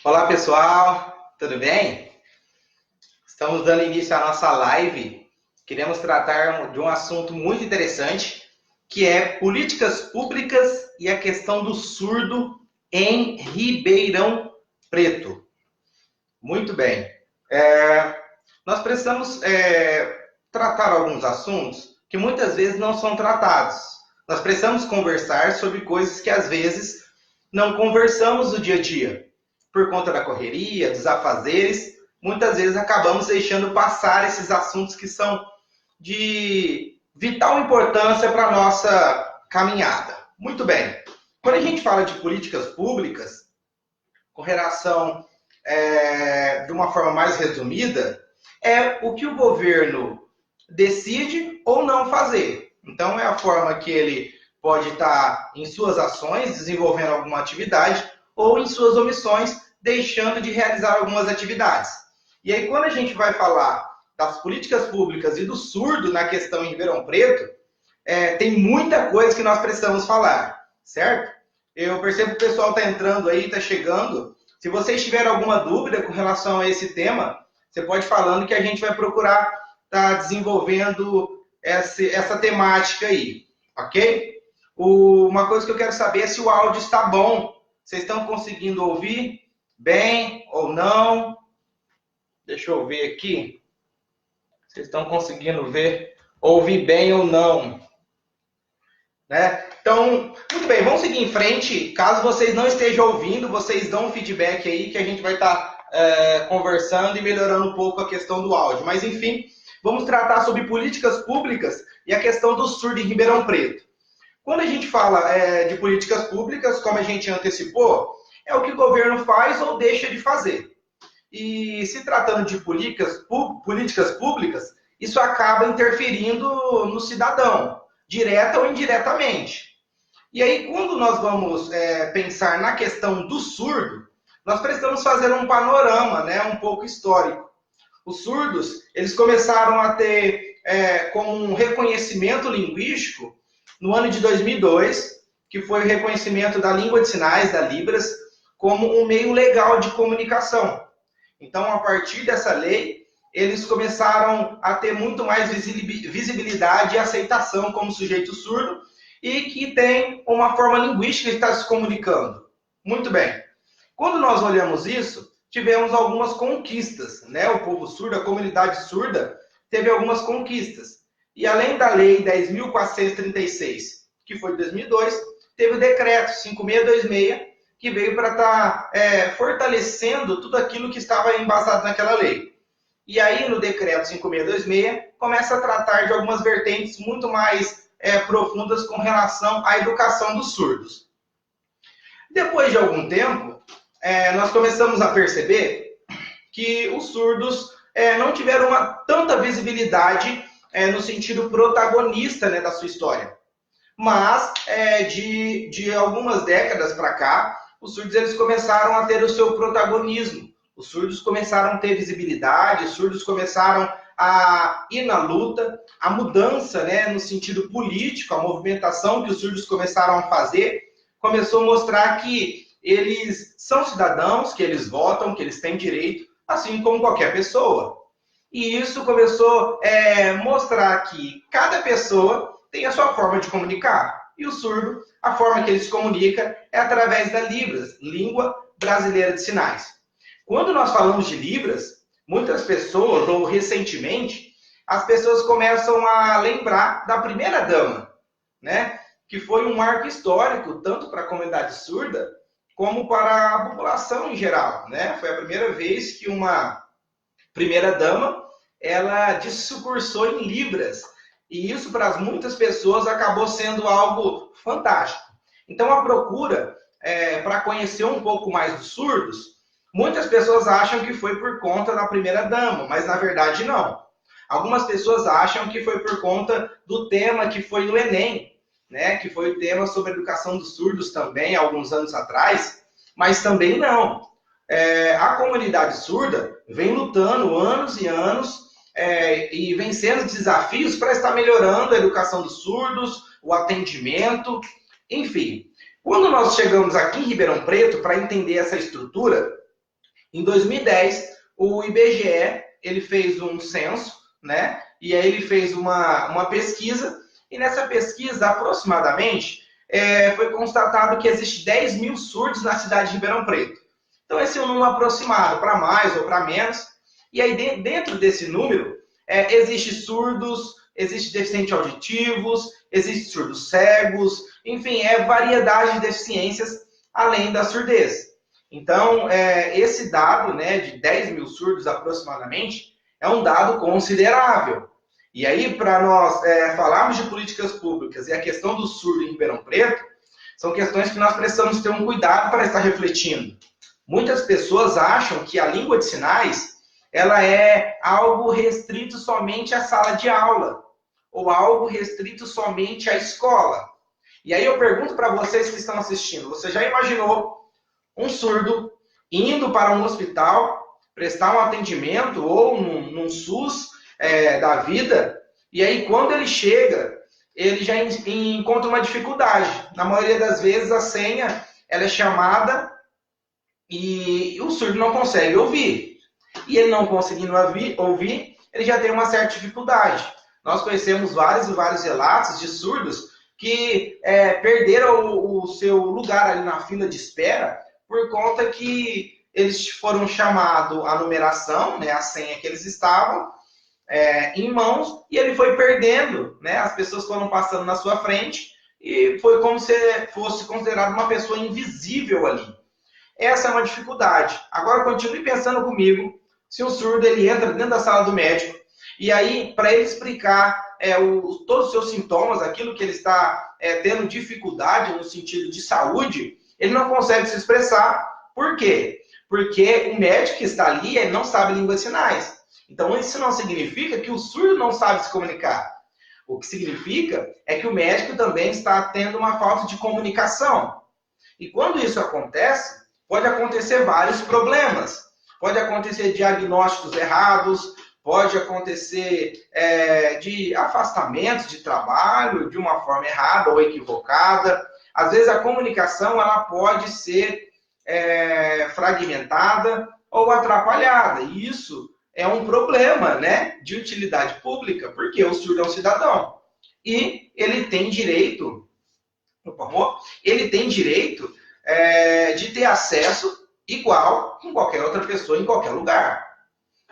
Olá pessoal, tudo bem? Estamos dando início à nossa live. Queremos tratar de um assunto muito interessante, que é políticas públicas e a questão do surdo em Ribeirão Preto. Muito bem. Nós precisamos tratar alguns assuntos que muitas vezes não são tratados. Nós precisamos conversar sobre coisas que às vezes não conversamos no dia a dia. Por conta da correria, dos afazeres, muitas vezes acabamos deixando passar esses assuntos que são de vital importância para a nossa caminhada. Muito bem. Quando a gente fala de políticas públicas, com relação de uma forma mais resumida, é o que o governo decide ou não fazer. Então, é a forma que ele pode estar em suas ações, desenvolvendo alguma atividade, ou em suas omissões, deixando de realizar algumas atividades. E aí, quando a gente vai falar das políticas públicas e do surdo na questão em Ribeirão Preto, tem muita coisa que nós precisamos falar, certo? Eu percebo que o pessoal está entrando aí, está chegando. Se vocês tiverem alguma dúvida com relação a esse tema, você pode ir falando que a gente vai procurar estar desenvolvendo essa temática aí, ok? Uma coisa que eu quero saber é se o áudio está bom. Vocês estão conseguindo ouvir bem ou não? Deixa eu ver aqui. Vocês estão conseguindo ouvir bem ou não? Né? Então, muito bem, vamos seguir em frente. Caso vocês não estejam ouvindo, vocês dão um feedback aí que a gente vai estar conversando e melhorando um pouco a questão do áudio. Mas, enfim, vamos tratar sobre políticas públicas e a questão do surdo em Ribeirão Preto. Quando a gente fala de políticas públicas, como a gente antecipou, é o que o governo faz ou deixa de fazer. E se tratando de políticas públicas, isso acaba interferindo no cidadão, direta ou indiretamente. E aí, quando nós vamos pensar na questão do surdo, nós precisamos fazer um panorama, né, um pouco histórico. Os surdos, eles começaram a ter como um reconhecimento linguístico no ano de 2002, que foi o reconhecimento da língua de sinais, da Libras, como um meio legal de comunicação. Então, a partir dessa lei, eles começaram a ter muito mais visibilidade e aceitação como sujeito surdo e que tem uma forma linguística de estar se comunicando. Muito bem. Quando nós olhamos isso, tivemos algumas conquistas, né? O povo surdo, a comunidade surda, teve algumas conquistas. E além da lei 10.436, que foi de 2002, teve o decreto 5626, que veio para estar fortalecendo tudo aquilo que estava embasado naquela lei. E aí, no decreto 5626, começa a tratar de algumas vertentes muito mais profundas com relação à educação dos surdos. Depois de algum tempo, nós começamos a perceber que os surdos não tiveram tanta visibilidade no sentido protagonista, né, da sua história. Mas, de algumas décadas para cá, os surdos eles começaram a ter o seu protagonismo. Os surdos começaram a ter visibilidade, os surdos começaram a ir na luta, a mudança, né, no sentido político, a movimentação que os surdos começaram a fazer, começou a mostrar que eles são cidadãos, que eles votam, que eles têm direito, assim como qualquer pessoa. E isso começou a mostrar que cada pessoa tem a sua forma de comunicar. E o surdo, a forma que ele se comunica é através da Libras, Língua Brasileira de Sinais. Quando nós falamos de Libras, muitas pessoas, ou recentemente, as pessoas começam a lembrar da primeira-dama, né? Que foi um marco histórico, tanto para a comunidade surda, como para a população em geral, né? Foi a primeira vez que uma primeira-dama, ela discursou em Libras. E isso, para muitas pessoas, acabou sendo algo fantástico. Então, a procura para conhecer um pouco mais dos surdos, muitas pessoas acham que foi por conta da primeira-dama, mas, na verdade, não. Algumas pessoas acham que foi por conta do tema que foi no Enem, né? Que foi o tema sobre a educação dos surdos também, alguns anos atrás, mas também não. A comunidade surda vem lutando anos e anos e vencendo desafios para estar melhorando a educação dos surdos, o atendimento, enfim. Quando nós chegamos aqui em Ribeirão Preto, para entender essa estrutura, Em 2010, o IBGE ele fez um censo, né? E aí ele fez uma pesquisa, e nessa pesquisa, aproximadamente, foi constatado que existe 10 mil surdos na cidade de Ribeirão Preto. Então, esse é um número aproximado, para mais ou para menos. E aí, dentro desse número, existe surdos, existe deficientes auditivos, existe surdos cegos, enfim, variedade de deficiências além da surdez. Então, esse dado, né, de 10 mil surdos aproximadamente, é um dado considerável. E aí, para nós falarmos de políticas públicas e a questão do surdo em Ribeirão Preto, são questões que nós precisamos ter um cuidado para estar refletindo. Muitas pessoas acham que a língua de sinais ela é algo restrito somente à sala de aula, ou algo restrito somente à escola. E aí eu pergunto para vocês que estão assistindo, você já imaginou um surdo indo para um hospital, prestar um atendimento, ou num SUS da vida, e aí quando ele chega, ele já encontra uma dificuldade. Na maioria das vezes a senha ela é chamada e o surdo não consegue ouvir. E ele não conseguindo ouvir, ele já tem uma certa dificuldade. Nós conhecemos vários e vários relatos de surdos que perderam o seu lugar ali na fila de espera por conta que eles foram chamados a numeração, né, a senha que eles estavam em mãos, e ele foi perdendo, né, as pessoas foram passando na sua frente e foi como se fosse considerado uma pessoa invisível ali. Essa é uma dificuldade. Agora continue pensando comigo, se um surdo ele entra dentro da sala do médico, e aí, para ele explicar todos os seus sintomas, aquilo que ele está tendo dificuldade no sentido de saúde, ele não consegue se expressar. Por quê? Porque o médico que está ali ele não sabe língua de sinais. Então, isso não significa que o surdo não sabe se comunicar. O que significa é que o médico também está tendo uma falta de comunicação. E quando isso acontece, pode acontecer vários problemas. Pode acontecer diagnósticos errados, pode acontecer de afastamentos de trabalho de uma forma errada ou equivocada. Às vezes a comunicação ela pode ser fragmentada ou atrapalhada. E isso é um problema, né, de utilidade pública, porque o surdo é um cidadão. E ele tem direito, de ter acesso igual com qualquer outra pessoa em qualquer lugar.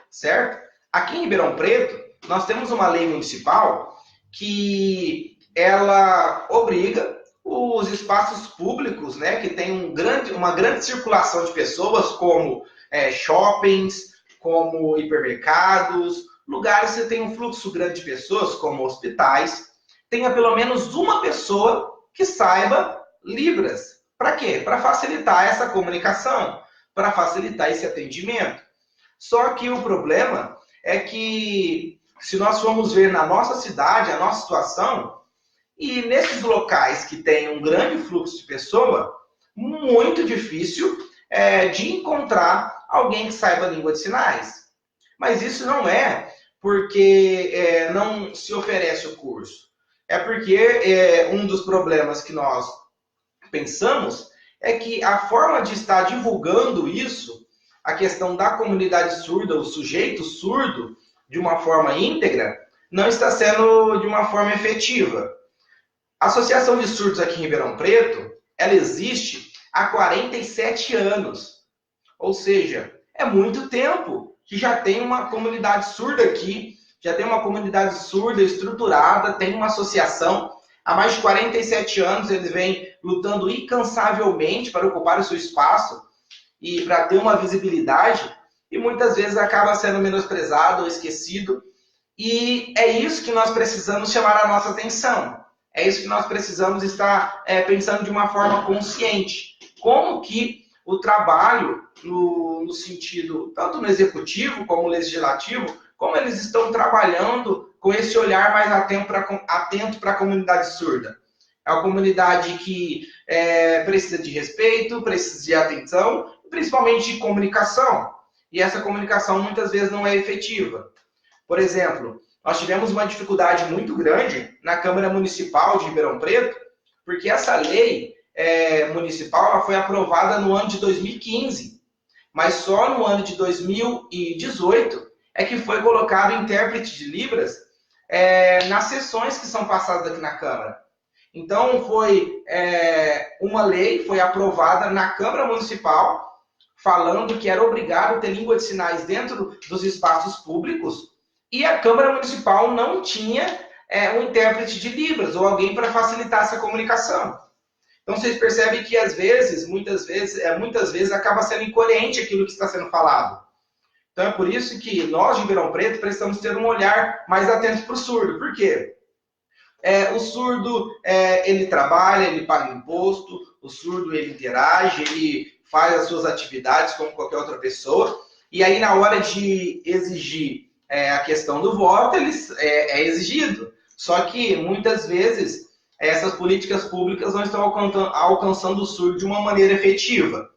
Certo? Aqui em Ribeirão Preto, nós temos uma lei municipal que ela obriga os espaços públicos, né, que tem uma grande circulação de pessoas, como shoppings, como hipermercados, lugares que tem um fluxo grande de pessoas, como hospitais, tenha pelo menos uma pessoa que saiba Libras. Para quê? Para facilitar essa comunicação, para facilitar esse atendimento. Só que o problema é que, se nós formos ver na nossa cidade, a nossa situação, e nesses locais que tem um grande fluxo de pessoa, muito difícil de encontrar alguém que saiba a língua de sinais. Mas isso não é porque não se oferece o curso. É porque um dos problemas que nós pensamos é que a forma de estar divulgando isso, a questão da comunidade surda, o sujeito surdo, de uma forma íntegra, não está sendo de uma forma efetiva. A Associação de Surdos aqui em Ribeirão Preto, ela existe há 47 anos. Ou seja, é muito tempo que já tem uma comunidade surda aqui, já tem uma comunidade surda estruturada, tem uma associação. Há mais de 47 anos eles vêm lutando incansavelmente para ocupar o seu espaço e para ter uma visibilidade, e muitas vezes acaba sendo menosprezado ou esquecido. E é isso que nós precisamos chamar a nossa atenção. É isso que nós precisamos estar pensando de uma forma consciente. Como que o trabalho, no sentido, tanto no executivo como no legislativo, como eles estão trabalhando com esse olhar mais atento para a comunidade surda. É uma comunidade que precisa de respeito, precisa de atenção, principalmente de comunicação. E essa comunicação muitas vezes não é efetiva. Por exemplo, nós tivemos uma dificuldade muito grande na Câmara Municipal de Ribeirão Preto, porque essa lei municipal ela foi aprovada no ano de 2015. mas só no ano de 2018 é que foi colocado o intérprete de Libras nas sessões que são passadas aqui na Câmara. Então, foi uma lei, foi aprovada na Câmara Municipal, falando que era obrigado ter língua de sinais dentro dos espaços públicos, e a Câmara Municipal não tinha um intérprete de Libras, ou alguém para facilitar essa comunicação. Então, vocês percebem que, às vezes, muitas vezes, acaba sendo incoerente aquilo que está sendo falado. Então, é por isso que nós, de Ribeirão Preto, precisamos ter um olhar mais atento para o surdo. Por quê? O surdo, ele trabalha, ele paga imposto, o surdo, ele interage, ele faz as suas atividades como qualquer outra pessoa, e aí, na hora de exigir a questão do voto, é exigido. Só que, muitas vezes, essas políticas públicas não estão alcançando o surdo de uma maneira efetiva.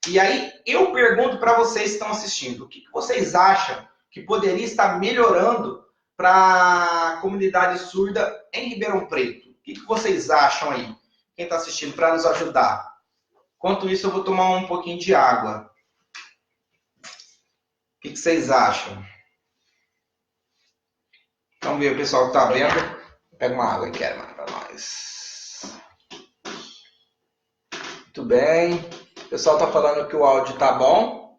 E aí, eu pergunto para vocês que estão assistindo, o que vocês acham que poderia estar melhorando para a comunidade surda em Ribeirão Preto? O que vocês acham aí? Quem está assistindo, para nos ajudar. Enquanto isso, eu vou tomar um pouquinho de água. O que vocês acham? Vamos ver o pessoal que está vendo. Pega uma água aqui, para nós. Muito bem. O pessoal está falando que o áudio está bom.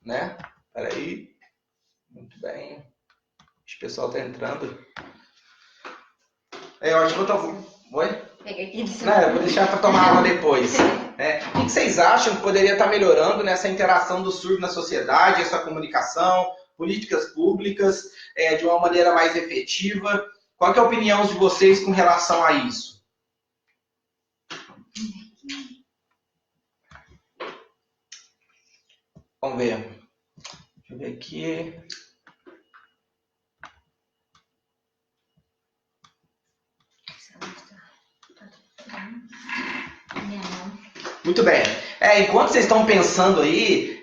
Né? Espera aí. Muito bem. O pessoal está entrando. Eu acho que eu estou... Oi? Pega aqui de Não, eu vou deixar para tomar água depois. O que vocês acham que poderia estar melhorando nessa interação do surdo na sociedade, essa comunicação, políticas públicas, de uma maneira mais efetiva? Qual que é a opinião de vocês com relação a isso? Vamos ver. Deixa eu ver aqui. Muito bem. Enquanto vocês estão pensando aí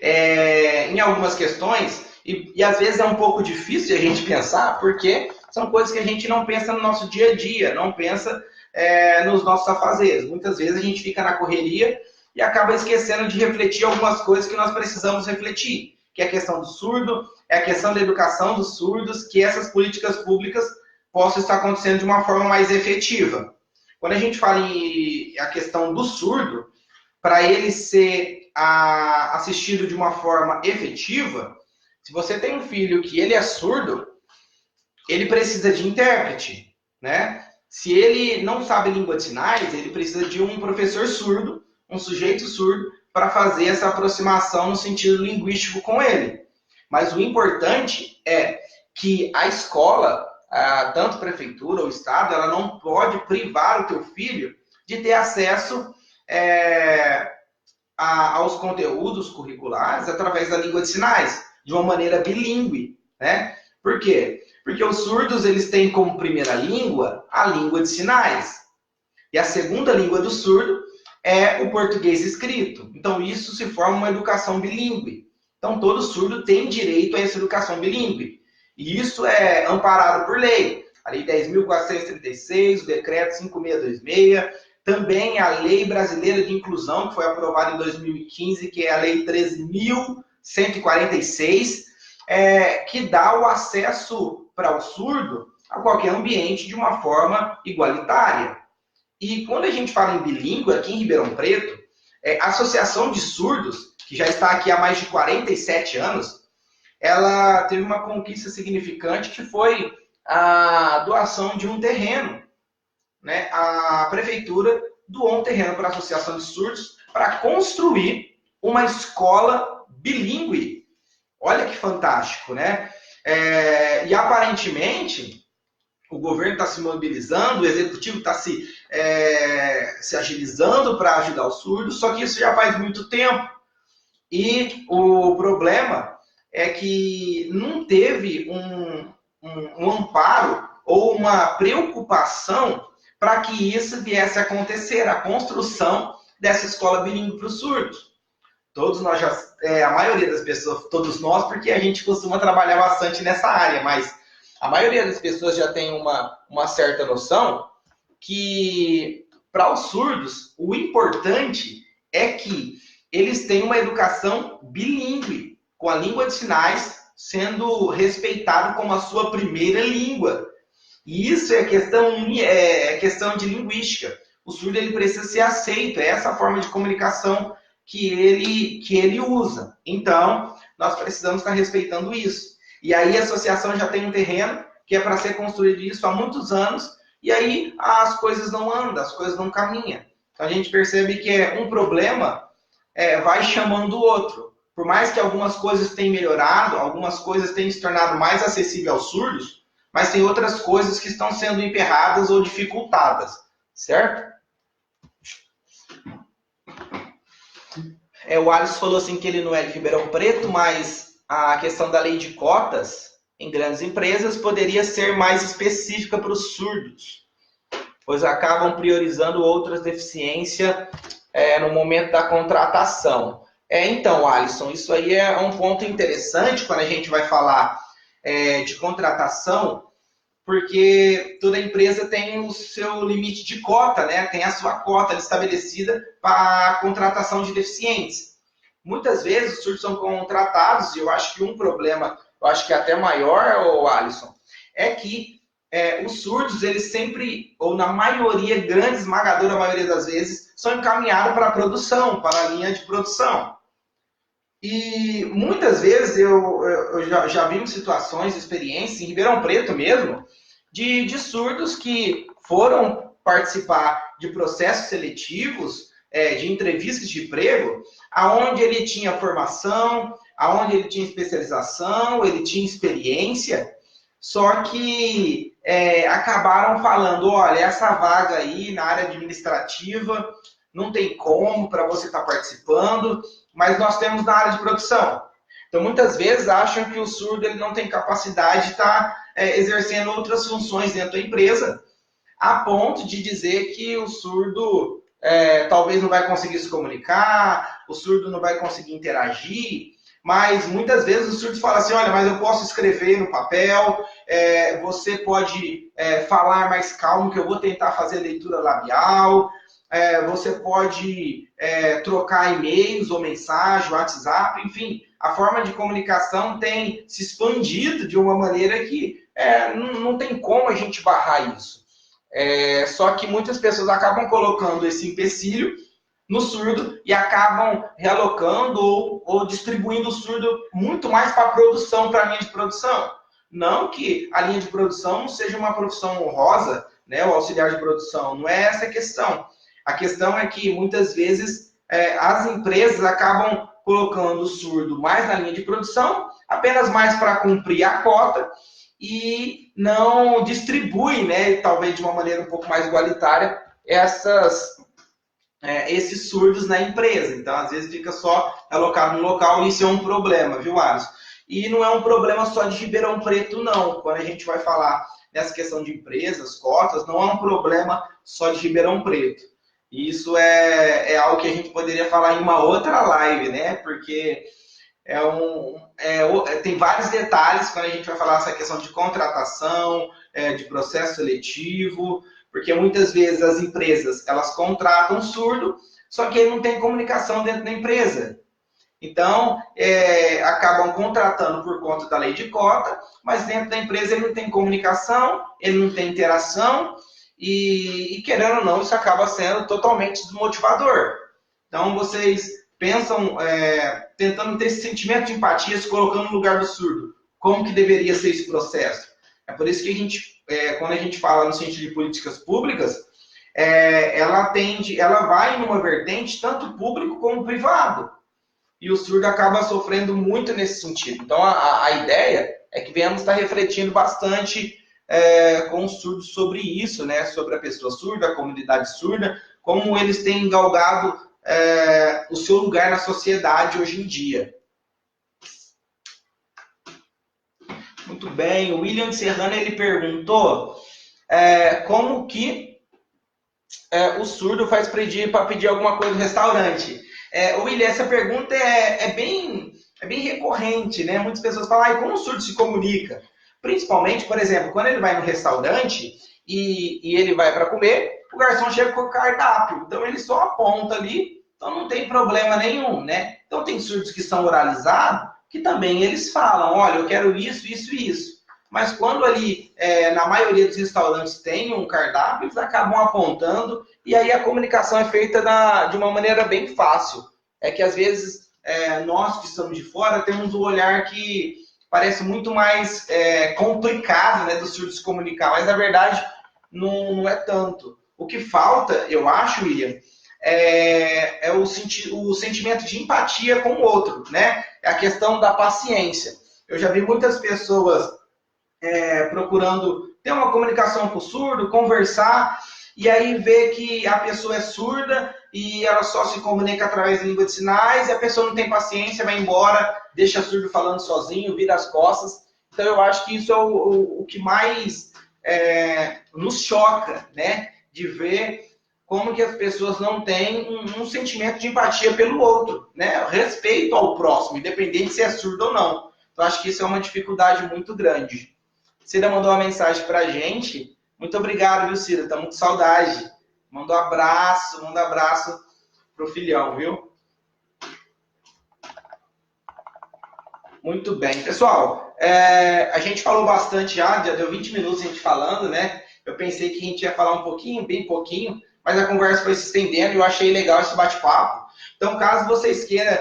em algumas questões, e às vezes é um pouco difícil a gente pensar, porque são coisas que a gente não pensa no nosso dia a dia, não pensa nos nossos afazeres. Muitas vezes a gente fica na correria e acaba esquecendo de refletir algumas coisas que nós precisamos refletir, que é a questão do surdo, é a questão da educação dos surdos, que essas políticas públicas possam estar acontecendo de uma forma mais efetiva. Quando a gente fala em a questão do surdo, para ele ser assistido de uma forma efetiva, se você tem um filho que ele é surdo, ele precisa de intérprete, né? Se ele não sabe língua de sinais, ele precisa de um professor surdo, um sujeito surdo, para fazer essa aproximação no sentido linguístico com ele. Mas o importante é que a escola, tanto a prefeitura ou o estado, ela não pode privar o teu filho de ter acesso aos conteúdos curriculares através da língua de sinais, de uma maneira bilíngue, né? Por quê? Porque os surdos, eles têm como primeira língua a língua de sinais. E a segunda língua do surdo é o português escrito. Então, isso se forma uma educação bilíngue. Então, todo surdo tem direito a essa educação bilíngue. E isso é amparado por lei. A Lei 10.436, o Decreto 5626, também a Lei Brasileira de Inclusão, que foi aprovada em 2015, que é a Lei 13.146, que dá o acesso para o surdo a qualquer ambiente de uma forma igualitária. E quando a gente fala em bilíngue, aqui em Ribeirão Preto, a Associação de Surdos, que já está aqui há mais de 47 anos, ela teve uma conquista significante que foi a doação de um terreno, né? A prefeitura doou um terreno para a Associação de Surdos para construir uma escola bilíngue. Olha que fantástico, né? E aparentemente o governo está se mobilizando, o executivo está se agilizando para ajudar os surdos, só que isso já faz muito tempo. E o problema é que não teve um amparo ou uma preocupação para que isso viesse a acontecer, a construção dessa escola bilíngue para os surdos. Todos nós a maioria das pessoas, todos nós, porque a gente costuma trabalhar bastante nessa área, mas a maioria das pessoas já tem uma certa noção que, para os surdos, o importante é que eles têm uma educação bilíngue, com a língua de sinais sendo respeitado como a sua primeira língua. E isso é questão de linguística. O surdo ele precisa ser aceito, é essa forma de comunicação que ele usa. Então, nós precisamos estar respeitando isso. E aí a associação já tem um terreno que é para ser construído isso há muitos anos, e aí as coisas não andam, as coisas não caminham. Então a gente percebe que um problema vai chamando o outro. Por mais que algumas coisas tenham melhorado, algumas coisas tenham se tornado mais acessíveis aos surdos, mas tem outras coisas que estão sendo emperradas ou dificultadas, certo? O Alisson falou assim que ele não é de Ribeirão Preto, mas a questão da lei de cotas em grandes empresas poderia ser mais específica para os surdos, pois acabam priorizando outras deficiências no momento da contratação. Então, Alisson, isso aí é um ponto interessante quando a gente vai falar de contratação, porque toda empresa tem o seu limite de cota, né? Tem a sua cota estabelecida para a contratação de deficientes. Muitas vezes os surdos são contratados, e eu acho que um problema, eu acho que é até maior, Alisson, é que os surdos, eles sempre, ou na maioria, grande esmagadora maioria das vezes, são encaminhados para a produção, para a linha de produção. E muitas vezes eu já vi situações, experiências, em Ribeirão Preto mesmo, de surdos que foram participar de processos seletivos, de entrevistas de emprego, aonde ele tinha formação, aonde ele tinha especialização, ele tinha experiência, só que acabaram falando, olha, essa vaga aí na área administrativa não tem como para você estar participando, mas nós temos na área de produção. Então, muitas vezes acham que o surdo ele não tem capacidade de estar exercendo outras funções dentro da empresa, a ponto de dizer que o surdo talvez não vai conseguir se comunicar, o surdo não vai conseguir interagir, mas muitas vezes os surdos falam assim, olha, mas eu posso escrever no papel, você pode falar mais calmo que eu vou tentar fazer leitura labial, você pode trocar e-mails ou mensagem, WhatsApp, enfim, a forma de comunicação tem se expandido de uma maneira que não tem como a gente barrar isso. Só que muitas pessoas acabam colocando esse empecilho no surdo e acabam realocando ou distribuindo o surdo muito mais para a produção, para a linha de produção. Não que a linha de produção não seja uma profissão honrosa, né, o auxiliar de produção, não é essa a questão. A questão é que, muitas vezes, as empresas acabam colocando o surdo mais na linha de produção, apenas mais para cumprir a cota, e não distribui, né, talvez de uma maneira um pouco mais igualitária, esses surdos na empresa. Então, às vezes, fica só alocado no local, e isso é um problema, viu, Alisson? E não é um problema só de Ribeirão Preto, não. Quando a gente vai falar nessa questão de empresas, cotas, não é um problema só de Ribeirão Preto. Isso é algo que a gente poderia falar em uma outra live, né? Porque tem vários detalhes quando a gente vai falar essa questão de contratação, de processo seletivo, porque muitas vezes as empresas elas contratam surdo, só que ele não tem comunicação dentro da empresa. Então, acabam contratando por conta da lei de cota, mas dentro da empresa ele não tem comunicação, ele não tem interação, e querendo ou não, isso acaba sendo totalmente desmotivador. Então, vocês pensam, tentando ter esse sentimento de empatia, se colocando no lugar do surdo. Como que deveria ser esse processo? É por isso que a gente, quando a gente fala no sentido de políticas públicas, ela vai numa vertente tanto público como privado. E o surdo acaba sofrendo muito nesse sentido. Então, a ideia é que venhamos estar refletindo bastante com os surdos sobre isso, né? Sobre a pessoa surda, a comunidade surda, como eles têm galgado o seu lugar na sociedade hoje em dia. Muito bem, o William Serrano ele perguntou como que o surdo faz para pedir alguma coisa no restaurante. William, essa pergunta é bem recorrente, né? Muitas pessoas falam, como o surdo se comunica? Principalmente, por exemplo, quando ele vai no restaurante e ele vai para comer, o garçom chega com o cardápio. Então, ele só aponta ali, Então não tem problema nenhum, né? Então tem surdos que são oralizados, que também eles falam, olha, eu quero isso, isso e isso. Mas quando ali, na maioria dos restaurantes tem um cardápio, eles acabam apontando, e aí a comunicação é feita de uma maneira bem fácil. É que às vezes nós que estamos de fora temos um olhar que parece muito mais complicado, né, do surdo se comunicar, mas na verdade não é tanto. O que falta, eu acho, William, é o sentimento de empatia com o outro, né? É a questão da paciência. Eu já vi muitas pessoas procurando ter uma comunicação com o surdo, conversar, e aí vê que a pessoa é surda e ela só se comunica através da língua de sinais, e a pessoa não tem paciência, vai embora, deixa o surdo falando sozinho, vira as costas. Então eu acho que isso é o que mais nos choca, né? De ver como que as pessoas não têm um sentimento de empatia pelo outro, né? Respeito ao próximo, independente se é surdo ou não. Então acho que isso é uma dificuldade muito grande. Cida mandou uma mensagem pra gente. Muito obrigado, viu, Cida? Tá muito saudade. Manda um abraço pro filhão, viu? Muito bem. Pessoal, a gente falou bastante já deu 20 minutos a gente falando, né? Eu pensei que a gente ia falar um pouquinho, bem pouquinho, mas a conversa foi se estendendo e eu achei legal esse bate-papo. Então, caso vocês queiram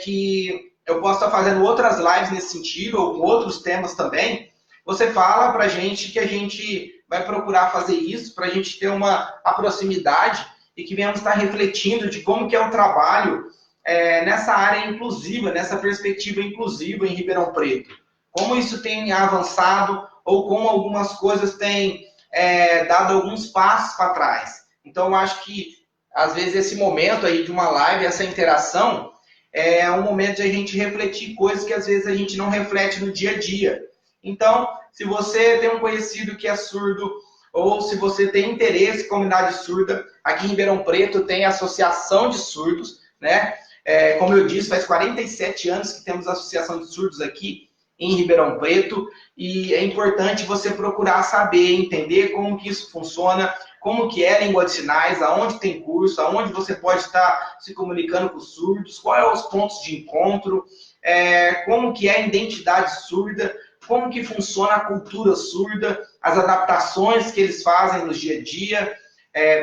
que eu possa estar fazendo outras lives nesse sentido, ou com outros temas também, você fala para a gente que a gente vai procurar fazer isso, para a gente ter uma proximidade e que venhamos estar refletindo de como que é o trabalho nessa área inclusiva, nessa perspectiva inclusiva em Ribeirão Preto. Como isso tem avançado ou como algumas coisas têm dado alguns passos para trás. Então, eu acho que, às vezes, esse momento aí de uma live, essa interação, é um momento de a gente refletir coisas que, às vezes, a gente não reflete no dia a dia. Então, se você tem um conhecido que é surdo, ou se você tem interesse em comunidade surda, aqui em Ribeirão Preto tem a Associação de Surdos, né? Como eu disse, faz 47 anos que temos a Associação de Surdos aqui em Ribeirão Preto, e é importante você procurar saber, entender como que isso funciona, como que é a língua de sinais, aonde tem curso, aonde você pode estar se comunicando com os surdos, quais são os pontos de encontro, como que é a identidade surda, como que funciona a cultura surda, as adaptações que eles fazem no dia a dia.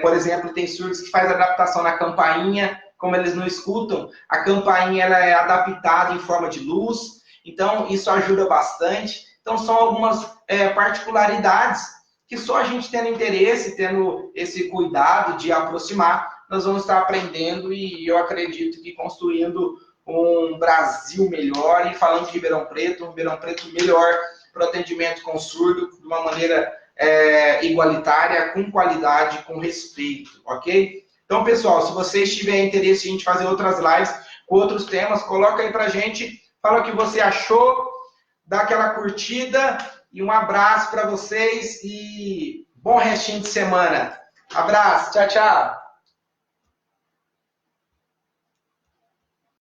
Por exemplo, tem surdos que fazem adaptação na campainha, como eles não escutam, a campainha ela é adaptada em forma de luz, então isso ajuda bastante. Então são algumas particularidades que só a gente tendo interesse, tendo esse cuidado de aproximar, nós vamos estar aprendendo e eu acredito que construindo um Brasil melhor e falando de Ribeirão Preto melhor para o atendimento com surdo, de uma maneira igualitária, com qualidade, com respeito, ok? Então, pessoal, se vocês tiverem interesse em a gente fazer outras lives com outros temas, coloca aí pra gente, fala o que você achou, dá aquela curtida e um abraço para vocês e bom restinho de semana. Abraço, tchau, tchau.